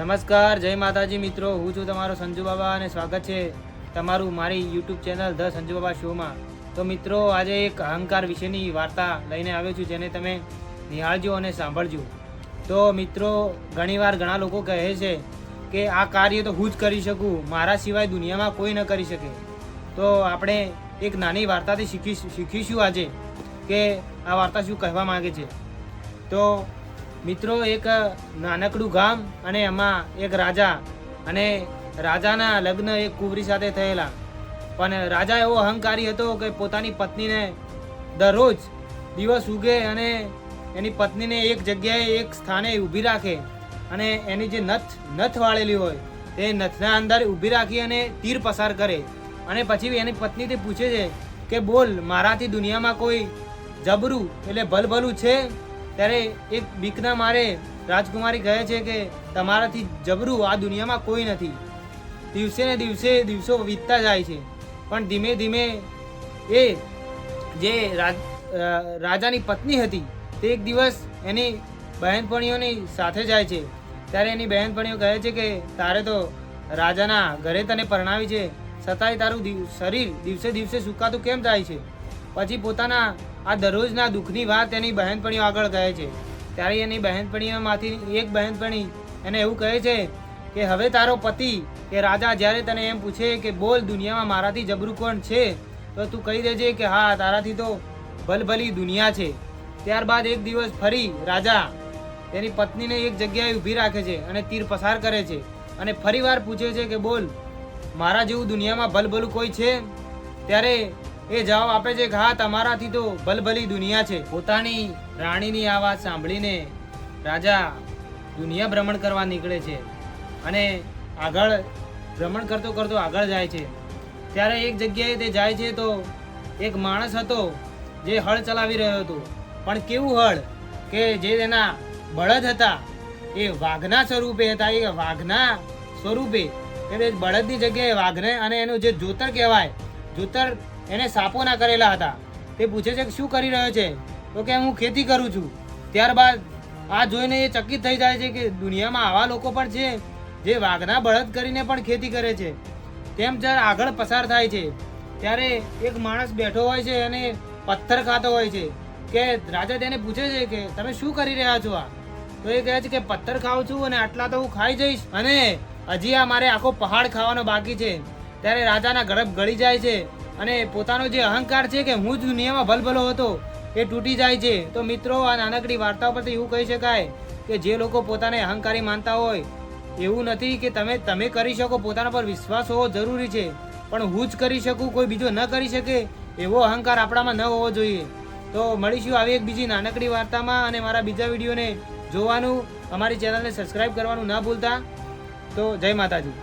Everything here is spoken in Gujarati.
નમસ્કાર, જય માતાજી મિત્રો. હું છું તમારો સંજુ બાબા અને સ્વાગત છે તમારું મારી યુટ્યુબ ચેનલ ધ સંજુ બાબા શોમાં. તો મિત્રો, આજે એક અહંકાર વિશેની વાર્તા લઈને આવ્યો છું, જેને તમે નિહાળજો અને સાંભળજો. તો મિત્રો, ઘણીવાર ઘણા લોકો કહે છે કે આ કાર્ય તો હું જ કરી શકું, મારા સિવાય દુનિયામાં કોઈ ન કરી શકે. તો આપણે એક નાની વાર્તાથી શીખીશું આજે કે આ વાર્તા શું કહેવા માંગે છે. તો મિત્રો, એક નાનકડું ગામ અને એમાં એક રાજા અને રાજાના લગ્ન એક કુંવરી સાથે થયેલા. પણ રાજા એવો અહંકારી હતો કે પોતાની પત્નીને દરરોજ દિવસ ઉગે અને એની પત્નીને એક જગ્યાએ એક સ્થાને ઊભી રાખે અને એની જે નથ વાળેલી હોય તે નથના અંદર ઊભી રાખી અને તીર પસાર કરે. અને પછી એની પત્નીથી પૂછે છે કે બોલ, મારાથી દુનિયામાં કોઈ જબરું એટલે ભલભલું છે? ત્યારે એક બીકના મારે રાજકુમારી કહે છે કે તમારાથી જબરું આ દુનિયામાં કોઈ નથી. દિવસે ને દિવસો વીતતા જાય છે, પણ ધીમે ધીમે એ જે રાજાની પત્ની હતી તે એક દિવસ એની બહેનપણીઓની સાથે જાય છે. ત્યારે એની બહેનપણીઓ કહે છે કે તારે તો રાજાના ઘરે તને પરણાવી છે, છતાંય તારું શરીર દિવસે દિવસે સુકાતું કેમ જાય છે? પછી પોતાના આ દરરોજના દુઃખની વાત એની બહેનપણીઓ આગળ કહે છે. ત્યારે એની બહેનપણીઓમાંથી એક બહેનપણી એને એવું કહે છે કે હવે તારો પતિ કે રાજા જ્યારે તને એમ પૂછે કે બોલ, દુનિયામાં મારાથી જબરું કોણ છે, તો તું કહી દેજે કે હા, તારાથી તો ભલભલી દુનિયા છે. ત્યારબાદ એક દિવસ ફરી રાજા તેની પત્નીને એક જગ્યાએ ઊભી રાખે છે અને તીર પસાર કરે છે અને ફરીવાર પૂછે છે કે બોલ, મારા જેવું દુનિયામાં ભલભલું કોઈ છે? ત્યારે એ જવાબ આપે છે કે હા, તમારાથી તો ભલભલી દુનિયા છે. પોતાની રાણીની આ વાત સાંભળીને રાજા દુનિયા ભ્રમણ કરવા નીકળે છે અને આગળ ભ્રમણ કરતો કરતો આગળ જાય છે. ત્યારે એક જગ્યાએ તે જાય છે તો એક માણસ હતો જે હળ ચલાવી રહ્યો હતો. પણ કેવું હળ કે જે તેના બળદ હતા એ વાઘના સ્વરૂપે હતા. એ વાઘના સ્વરૂપે એટલે બળદની જગ્યાએ વાઘને અને એનું જે જોતર કહેવાય, જોતર એને સાપોના કરેલા હતા. તે પૂછે છે કે શું કરી રહ્યો છે? તો કે હું ખેતી કરું છું. ત્યારબાદ આ જોઈને એ ચકિત થઈ જાય છે કે દુનિયામાં આવા લોકો પણ છે જે વાઘના બળદ કરીને પણ ખેતી કરે છે. તેમ જ્યારે આગળ પસાર થાય છે ત્યારે એક માણસ બેઠો હોય છે અને પથ્થર ખાતો હોય છે. કે રાજા તેને પૂછે છે કે તમે શું કરી રહ્યા છો? આ તો એ કહે છે કે પથ્થર ખાઉં છું અને આટલા તો હું ખાઈ જઈશ અને હજી આ મારે આખો પહાડ ખાવાનો બાકી છે. ત્યારે રાજાના ગળપ ગળી જાય છે અને પોતાનો જે અહંકાર છે કે હું જ દુનિયામાં ભલભલો હતો એ તૂટી જાય છે. તો મિત્રો, આ નાનકડી વાર્તા પરથી એવું કહી શકાય કે જે લોકો પોતાને અહંકારી માનતા હોય, એવું નથી કે તમે કરી શકો, પોતાના પર વિશ્વાસ હોવો જરૂરી છે, પણ હું જ કરી શકું, કોઈ બીજો ન કરી શકે એવો અહંકાર આપણામાં ન હોવો જોઈએ. તો મળીશું આવી એક બીજી નાનકડી વાર્તામાં, અને મારા બીજા વિડીયોને જોવાનું, અમારી ચેનલને સબસ્ક્રાઈબ કરવાનું ના ભૂલતા. તો જય માતાજી.